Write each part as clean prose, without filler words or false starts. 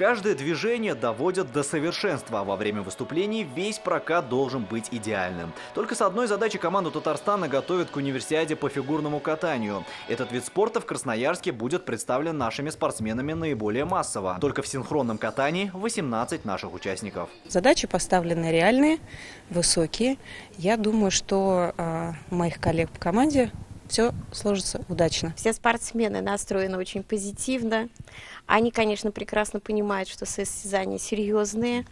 Каждое движение доводят до совершенства, а во время выступлений весь прокат должен быть идеальным. Только с одной задачей команду Татарстана готовят к универсиаде по фигурному катанию. Этот вид спорта в Красноярске будет представлен нашими спортсменами наиболее массово. Только в синхронном катании 18 наших участников. Задачи поставлены реальные, высокие. Я думаю, что у моих коллег по команде все сложится удачно. Все спортсмены настроены очень позитивно. Они, конечно, прекрасно понимают, что состязания серьезные,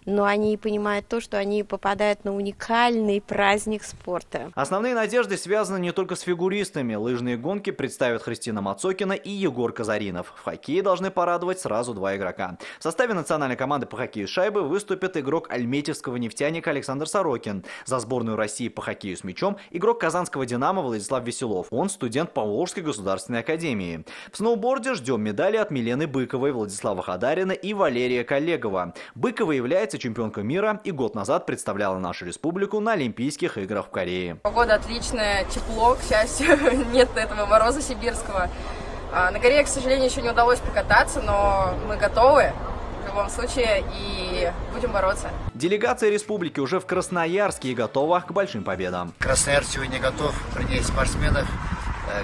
но они понимают то, что они попадают на уникальный праздник спорта. Основные надежды связаны не только с фигуристами. Лыжные гонки представят Христина Мацокина и Егор Казаринов. В хоккее должны порадовать сразу два игрока. В составе национальной команды по хоккею с шайбой выступит игрок альметьевского нефтяника Александр Сорокин. За сборную России по хоккею с мячом игрок казанского «Динамо» Владислав Веселов. Он студент Поволжской государственной академии. В сноуборде ждем медали от Милены Быковой, Владислава Хадарина и Валерия Коллегова. Быкова является чемпионкой мира и год назад представляла нашу республику на Олимпийских играх в Корее. Погода отличная, тепло, к счастью, нет этого мороза сибирского. На Корее, к сожалению, еще не удалось покататься, но мы готовы в любом случае и будем бороться. Делегация республики уже в Красноярске и готова к большим победам. Красноярск сегодня готов принять спортсменов.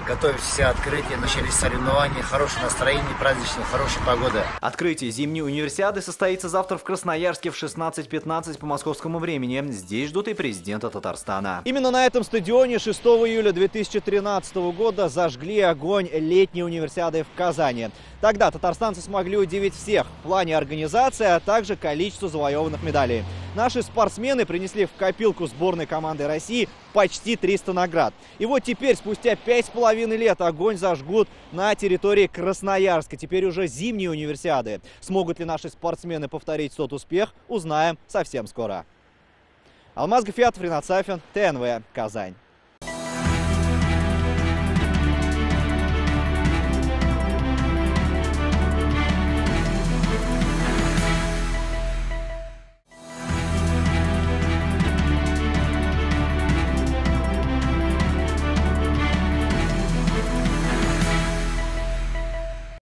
Готовятся все открытия, начались соревнования, хорошее настроение, праздничная, хорошая погода. Открытие зимней универсиады состоится завтра в Красноярске в 16:15 по московскому времени. Здесь ждут и президента Татарстана. Именно на этом стадионе 6 июля 2013 года зажгли огонь летней универсиады в Казани. Тогда татарстанцы смогли удивить всех в плане организации, а также количеству завоеванных медалей. Наши спортсмены принесли в копилку сборной команды России почти 300 наград. И вот теперь, спустя 5,5 лет, огонь зажгут на территории Красноярска. Теперь уже зимние универсиады. Смогут ли наши спортсмены повторить тот успех, узнаем совсем скоро. Алмаз Гафиатов, Ринат Сафин, ТНВ, Казань.